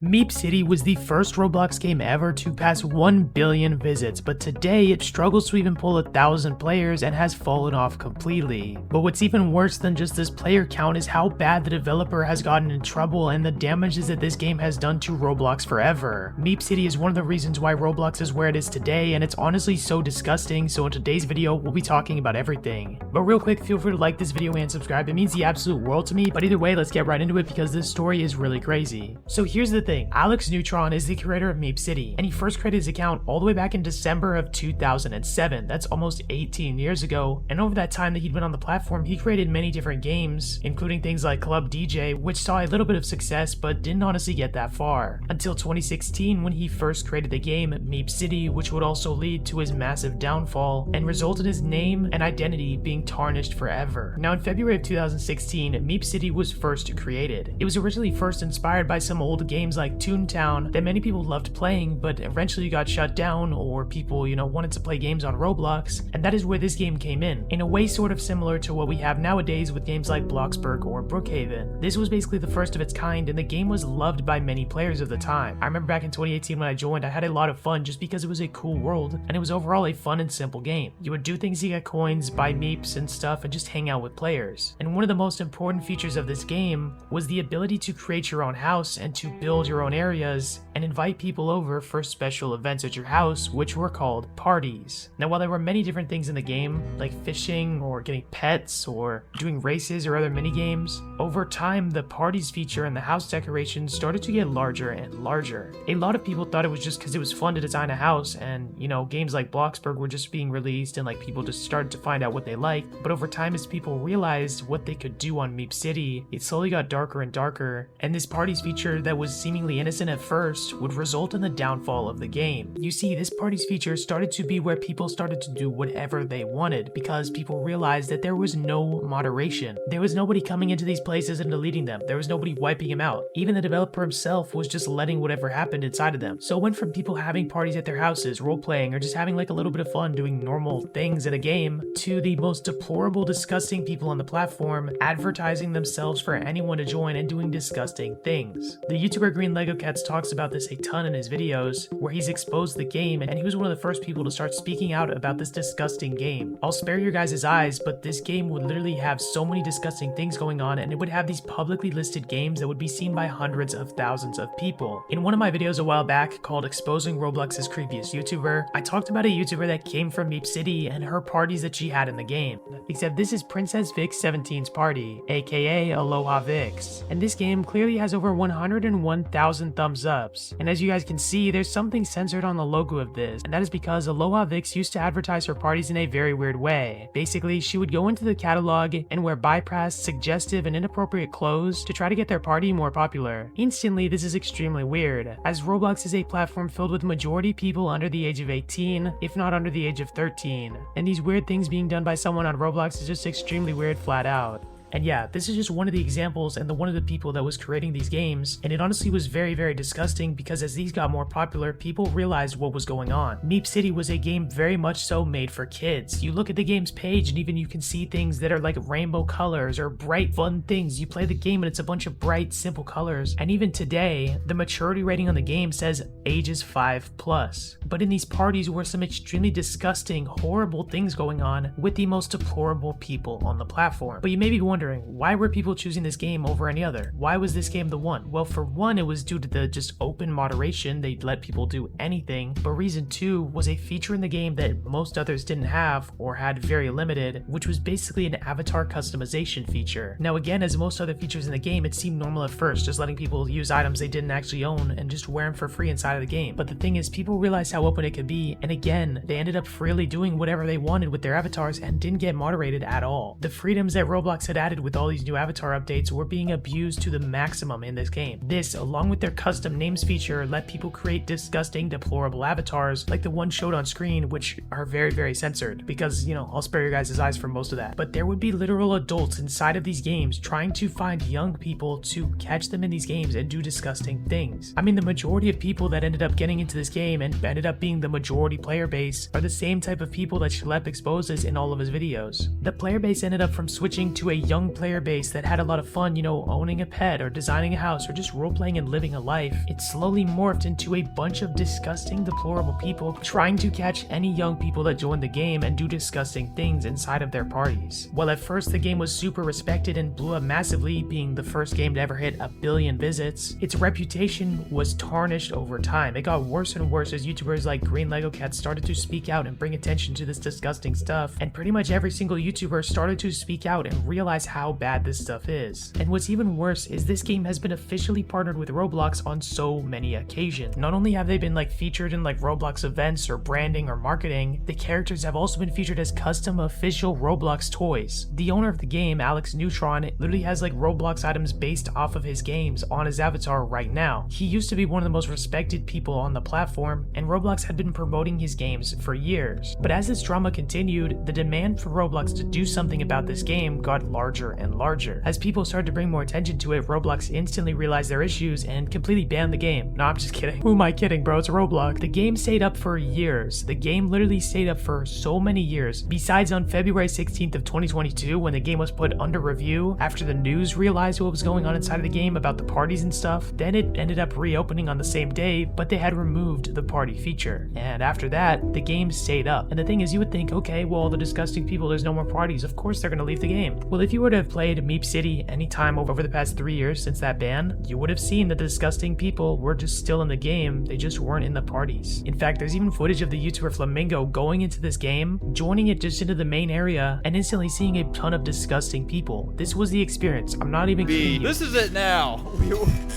MeepCity was the first Roblox game ever to pass 1 billion visits, but today it struggles to even pull 1,000 players and has fallen off completely. But what's even worse than just this player count is how bad the developer has gotten in trouble and the damages that this game has done to Roblox forever. MeepCity is one of the reasons why Roblox is where it is today, and it's honestly so disgusting, so in today's video we'll be talking about everything. But real quick, feel free to like this video and subscribe, it means the absolute world to me, but either way, let's get right into it because this story is really crazy. So here's the thing, Alex Neutron is the creator of MeepCity, and he first created his account all the way back in December of 2007. That's almost 18 years ago, and over that time that he'd been on the platform, he created many different games, including things like Club DJ, which saw a little bit of success but didn't honestly get that far. Until 2016 when he first created the game MeepCity, which would also lead to his massive downfall and result in his name and identity being tarnished forever. Now in February of 2016, MeepCity was first created. It was originally first inspired by some old games like Toontown that many people loved playing, but eventually got shut down, or people, wanted to play games on Roblox, and that is where this game came in a way sort of similar to what we have nowadays with games like Bloxburg or Brookhaven. This was basically the first of its kind, and the game was loved by many players of the time. I remember back in 2018 when I joined, I had a lot of fun just because it was a cool world, and it was overall a fun and simple game. You would do things to get coins, buy meeps and stuff, and just hang out with players. And one of the most important features of this game was the ability to create your own house and to build your own areas and invite people over for special events at your house, which were called parties. Now, while there were many different things in the game, like fishing or getting pets or doing races or other mini games, over time the parties feature and the house decorations started to get larger and larger. A lot of people thought it was just because it was fun to design a house, and games like Bloxburg were just being released and like people just started to find out what they liked. But over time, as people realized what they could do on MeepCity, it slowly got darker and darker, and this parties feature that was seemingly innocent at first would result in the downfall of the game. You see, this parties feature started to be where people started to do whatever they wanted because people realized that there was no moderation. There was nobody coming into these places and deleting them. There was nobody wiping them out. Even the developer himself was just letting whatever happened inside of them. So it went from people having parties at their houses, role-playing, or just having like a little bit of fun doing normal things in a game, to the most deplorable, disgusting people on the platform advertising themselves for anyone to join and doing disgusting things. The YouTuber Green Lego Cats talks about this a ton in his videos, where he's exposed the game, and he was one of the first people to start speaking out about this disgusting game. I'll spare your guys' eyes, but this game would literally have so many disgusting things going on, and it would have these publicly listed games that would be seen by hundreds of thousands of people. In one of my videos a while back called Exposing Roblox's Creepiest YouTuber, I talked about a YouTuber that came from MeepCity and her parties that she had in the game. Except this is Princess Vix 17's party, aka Aloha Vix, and this game clearly has over 101,000 thumbs ups. And as you guys can see, there's something censored on the logo of this, and that is because Aloha Vix used to advertise her parties in a very weird way. Basically, she would go into the catalog and wear bypass, suggestive, and inappropriate clothes to try to get their party more popular. Instantly, this is extremely weird, as Roblox is a platform filled with majority people under the age of 18, if not under the age of 13. And these weird things being done by someone on Roblox is just extremely weird flat out. And yeah, this is just one of the examples and one of the people that was creating these games, and it honestly was very, very disgusting because as these got more popular, people realized what was going on. MeepCity was a game very much so made for kids. You look at the game's page and even you can see things that are like rainbow colors or bright, fun things. You play the game and it's a bunch of bright, simple colors, and even today, the maturity rating on the game says ages 5+. But in these parties were some extremely disgusting, horrible things going on with the most deplorable people on the platform. But you may be wondering, why were people choosing this game over any other? Why was this game the one? Well, for one, it was due to the just open moderation. They let people do anything. But reason two was a feature in the game that most others didn't have or had very limited, which was basically an avatar customization feature. Now again, as most other features in the game, it seemed normal at first, just letting people use items they didn't actually own and just wear them for free inside of the game. But the thing is, people realized how open it could be, and again, they ended up freely doing whatever they wanted with their avatars and didn't get moderated at all. The freedoms that Roblox had added with all these new avatar updates were being abused to the maximum in this game. This, along with their custom names feature, let people create disgusting, deplorable avatars like the one showed on screen, which are very, very censored because, I'll spare your guys' eyes for most of that. But there would be literal adults inside of these games trying to find young people to catch them in these games and do disgusting things. I mean, the majority of people that ended up getting into this game and ended up being the majority player base are the same type of people that Schlep exposes in all of his videos. The player base ended up from switching to a young young player base that had a lot of fun, you know, owning a pet or designing a house or just role-playing and living a life, it slowly morphed into a bunch of disgusting, deplorable people trying to catch any young people that joined the game and do disgusting things inside of their parties. While at first the game was super respected and blew up massively, being the first game to ever hit 1 billion visits, its reputation was tarnished over time. It got worse and worse as YouTubers like Green Lego Cat started to speak out and bring attention to this disgusting stuff, and pretty much every single YouTuber started to speak out and realize how bad this stuff is. And what's even worse is this game has been officially partnered with Roblox on so many occasions. Not only have they been like featured in like Roblox events or branding or marketing, the characters have also been featured as custom official Roblox toys. The owner of the game, Alex Neutron, literally has like Roblox items based off of his games on his avatar right now. He used to be one of the most respected people on the platform, and Roblox had been promoting his games for years. But as this drama continued, the demand for Roblox to do something about this game got larger and larger. As people started to bring more attention to it, Roblox instantly realized their issues and completely banned the game. No, I'm just kidding. Who am I kidding, bro? It's Roblox. The game stayed up for years. The game literally stayed up for so many years. Besides, on February 16th of 2022, when the game was put under review after the news realized what was going on inside of the game about the parties and stuff, then it ended up reopening on the same day, but they had removed the party feature. And after that, the game stayed up. And the thing is, you would think, okay, well, the disgusting people, there's no more parties. Of course they're gonna leave the game. Well, if you were to have played MeepCity anytime over the past 3 years since that ban, you would have seen that the disgusting people were just still in the game. They just weren't in the parties. In fact, there's even footage of the YouTuber Flamingo going into this game, joining it just into the main area, and instantly seeing a ton of disgusting people. This was the experience. I'm not even kidding you. This is it now.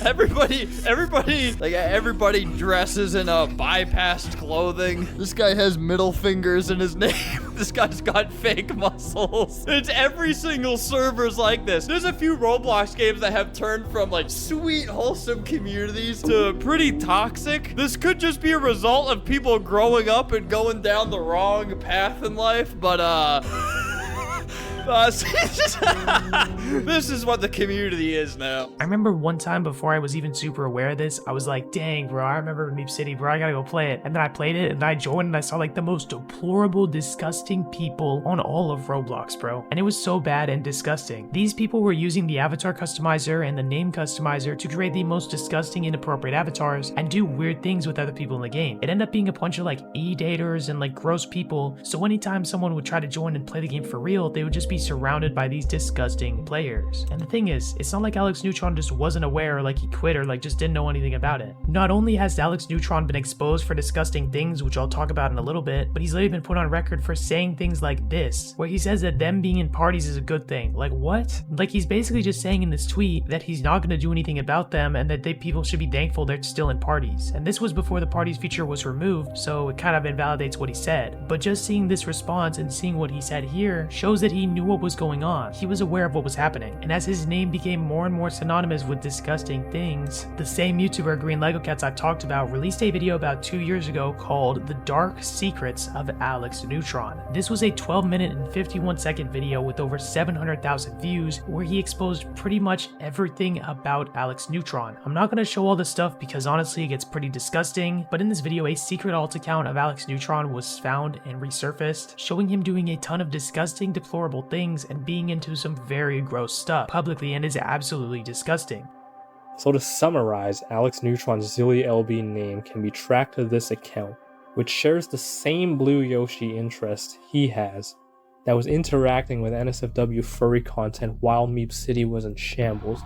Everybody dresses in a bypassed clothing. This guy has middle fingers in his name. This guy's got fake muscles. It's every single server's like this. There's a few Roblox games that have turned from like sweet, wholesome communities to pretty toxic. This could just be a result of people growing up and going down the wrong path in life, but this is what the community is now. I remember one time before I was even super aware of this, I was like, dang, bro, I remember MeepCity, bro, I gotta go play it. And then I played it and I joined and I saw like the most deplorable, disgusting people on all of Roblox, bro. And it was so bad and disgusting. These people were using the avatar customizer and the name customizer to create the most disgusting, inappropriate avatars and do weird things with other people in the game. It ended up being a bunch of like e-daters and like gross people. So anytime someone would try to join and play the game for real, they would just be surrounded by these disgusting players. And the thing is, it's not like Alex Neutron just wasn't aware or like he quit or like just didn't know anything about it. Not only has Alex Neutron been exposed for disgusting things, which I'll talk about in a little bit, but he's literally been put on record for saying things like this, where he says that them being in parties is a good thing. Like what? Like he's basically just saying in this tweet that he's not going to do anything about them and that people should be thankful they're still in parties. And this was before the parties feature was removed, so it kind of invalidates what he said. But just seeing this response and seeing what he said here shows that he knew what was going on. He was aware of what was happening, and as his name became more and more synonymous with disgusting things, the same YouTuber Green Lego Cats I talked about released a video about 2 years ago called The Dark Secrets of Alex Neutron. This was a 12-minute and 51-second video with over 700,000 views where he exposed pretty much everything about Alex Neutron. I'm not going to show all this stuff because honestly it gets pretty disgusting, but in this video a secret alt account of Alex Neutron was found and resurfaced, showing him doing a ton of disgusting, deplorable things and being into some very gross stuff publicly, and is absolutely disgusting. So to summarize, Alex Neutron's Zilly LB name can be tracked to this account, which shares the same Blue Yoshi interest he has, that was interacting with NSFW furry content while MeepCity was in shambles.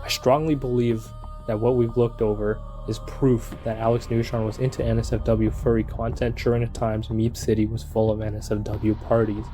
I strongly believe that what we've looked over is proof that Alex Neutron was into NSFW furry content during the times MeepCity was full of NSFW parties.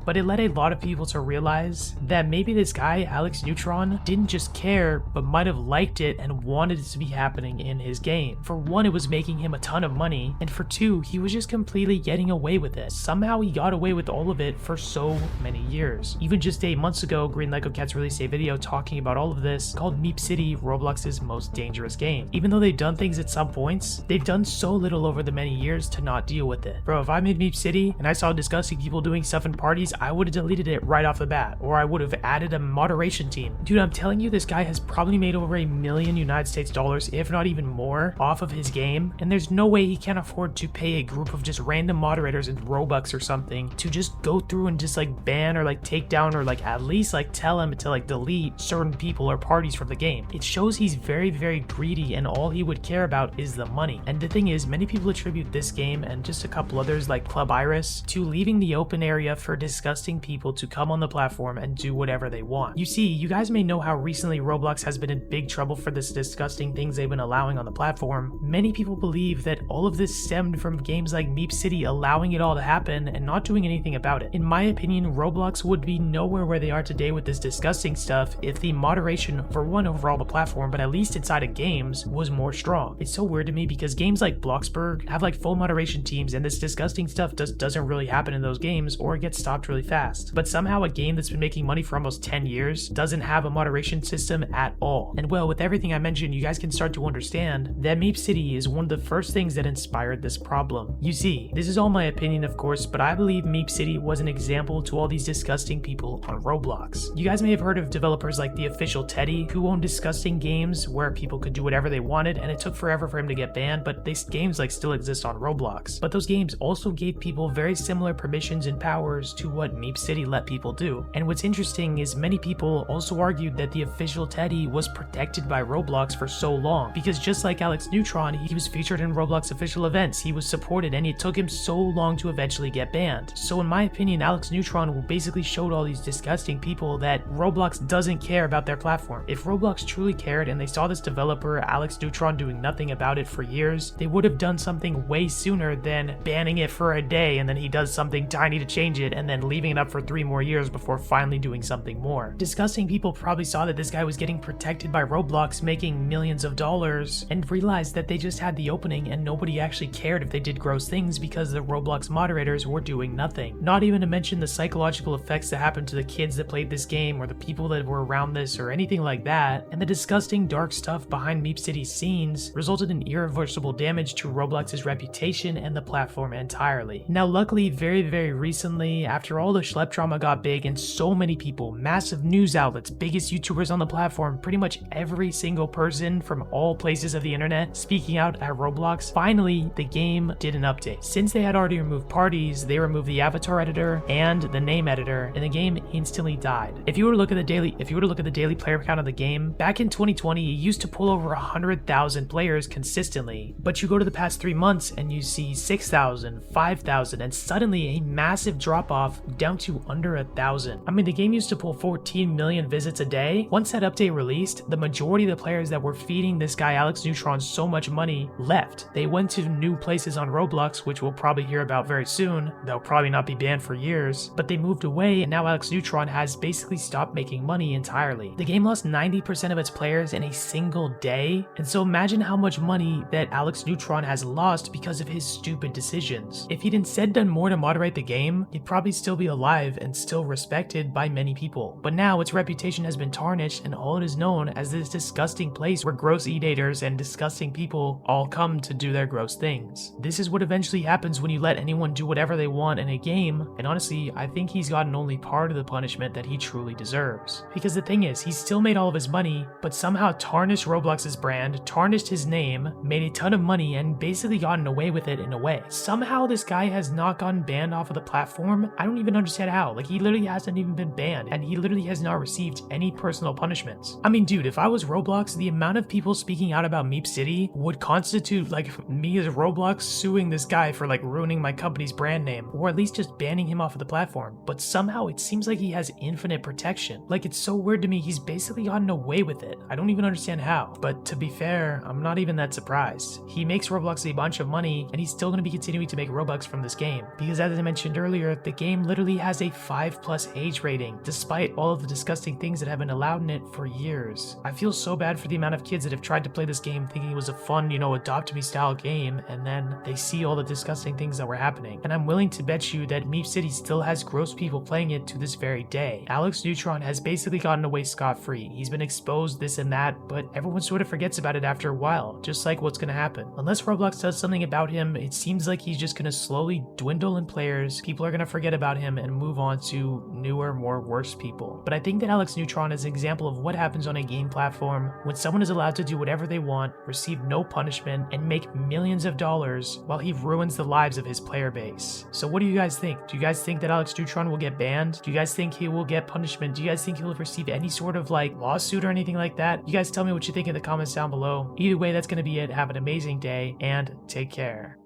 But it led a lot of people to realize that maybe this guy, Alex Neutron, didn't just care, but might have liked it and wanted it to be happening in his game. For one, it was making him a ton of money, and for two, he was just completely getting away with it. Somehow he got away with all of it for so many years. Even just 8 months ago, Green Lego Cats released a video talking about all of this called MeepCity, Roblox's most dangerous game. Even though they've done things at some points, they've done so little over the many years to not deal with it. Bro, if I made MeepCity and I saw disgusting people doing stuff in parties, I would have deleted it right off the bat, or I would have added a moderation team. Dude, I'm telling you, this guy has probably made over $1 million United States dollars, if not even more, off of his game, and there's no way he can't afford to pay a group of just random moderators in Robux or something to just go through and just like ban or like take down or like at least like tell him to like delete certain people or parties from the game. It shows he's very, very greedy, and all he would care about is the money. And the thing is, many people attribute this game and just a couple others like Club Iris to leaving the open area for disgusting people to come on the platform and do whatever they want. You see, you guys may know how recently Roblox has been in big trouble for this disgusting things they've been allowing on the platform. Many people believe that all of this stemmed from games like MeepCity allowing it all to happen and not doing anything about it. In my opinion, Roblox would be nowhere where they are today with this disgusting stuff if the moderation, for one, overall the platform, but at least inside of games, was more strong. It's so weird to me because games like Bloxburg have like full moderation teams, and this disgusting stuff doesn't really happen in those games, or it gets stopped really fast. But somehow a game that's been making money for almost 10 years doesn't have a moderation system at all. And well, with everything I mentioned, you guys can start to understand that MeepCity is one of the first things that inspired this problem. You see, this is all my opinion of course, but I believe MeepCity was an example to all these disgusting people on Roblox. You guys may have heard of developers like the official Teddy, who owned disgusting games where people could do whatever they wanted, and it took forever for him to get banned, but these games like still exist on Roblox. But those games also gave people very similar permissions and powers to what MeepCity let people do. And what's interesting is many people also argued that the official Teddy was protected by Roblox for so long, because just like Alex Neutron, he was featured in Roblox official events, he was supported, and it took him so long to eventually get banned. So in my opinion, Alex Neutron basically showed all these disgusting people that Roblox doesn't care about their platform. If Roblox truly cared and they saw this developer, Alex Neutron, doing nothing about it for years, they would have done something way sooner than banning it for a day and then he does something tiny to change it and then leaving it up for 3 more years before finally doing something more. Disgusting people probably saw that this guy was getting protected by Roblox, making millions of dollars, and realized that they just had the opening and nobody actually cared if they did gross things because the Roblox moderators were doing nothing. Not even to mention the psychological effects that happened to the kids that played this game or the people that were around this or anything like that, and the disgusting dark stuff behind MeepCity's scenes resulted in irreversible damage to Roblox's reputation and the platform entirely. Now luckily, very, very recently, after all the schlep drama got big and so many people, massive news outlets, biggest YouTubers on the platform, pretty much every single person from all places of the internet speaking out at Roblox, finally the game did an update. Since they had already removed parties, they removed the avatar editor and the name editor, and the game instantly died. If you were to look at the daily player count of the game, back in 2020, it used to pull over 100,000 players consistently, but you go to the past 3 months and you see 6,000, 5,000, and suddenly a massive drop off down to under 1,000. I mean, the game used to pull 14 million visits a day. Once that update released, the majority of the players that were feeding this guy Alex Neutron so much money left. They went to new places on Roblox, which we'll probably hear about very soon. They'll probably not be banned for years, but they moved away, and now Alex Neutron has basically stopped making money entirely. The game lost 90% of its players in a single day, and so imagine how much money that Alex Neutron has lost because of his stupid decisions. If he'd instead done more to moderate the game, he'd probably still be alive and still respected by many people. But now its reputation has been tarnished, and all it is known as this disgusting place where gross eat-aters and disgusting people all come to do their gross things. This is what eventually happens when you let anyone do whatever they want in a game, and honestly, I think he's gotten only part of the punishment that he truly deserves. Because the thing is, he's still made all of his money, but somehow tarnished Roblox's brand, tarnished his name, made a ton of money, and basically gotten away with it in a way. Somehow this guy has not gotten banned off of the platform. I don't even understand how. Like, he literally hasn't even been banned, and he literally has not received any personal punishments. I mean, dude, if I was Roblox, the amount of people speaking out about MeepCity would constitute like me as Roblox suing this guy for like ruining my company's brand name, or at least just banning him off of the platform. But somehow it seems like he has infinite protection. Like, it's so weird to me, he's basically gotten away with it. I don't even understand how. But to be fair, I'm not even that surprised. He makes Roblox a bunch of money, and he's still going to be continuing to make Robux from this game. Because as I mentioned earlier, the game literally has a 5+ age rating, despite all of the disgusting things that have been allowed in it for years. I feel so bad for the amount of kids that have tried to play this game thinking it was a fun, Adopt Me style game, and then they see all the disgusting things that were happening. And I'm willing to bet you that MeepCity still has gross people playing it to this very day. Alex Neutron has basically gotten away scot-free. He's been exposed, this and that, but everyone sort of forgets about it after a while, just like what's gonna happen. Unless Roblox does something about him, it seems like he's just gonna slowly dwindle in players, people are gonna forget about about him and move on to newer, more worse people. But I think that Alex Neutron is an example of what happens on a game platform when someone is allowed to do whatever they want, receive no punishment, and make millions of dollars while he ruins the lives of his player base. So what do you guys think? Do you guys think that Alex Neutron will get banned? Do you guys think he will get punishment? Do you guys think he'll receive any sort of like lawsuit or anything like that? You guys tell me what you think in the comments down below. Either way, that's going to be it. Have an amazing day and take care.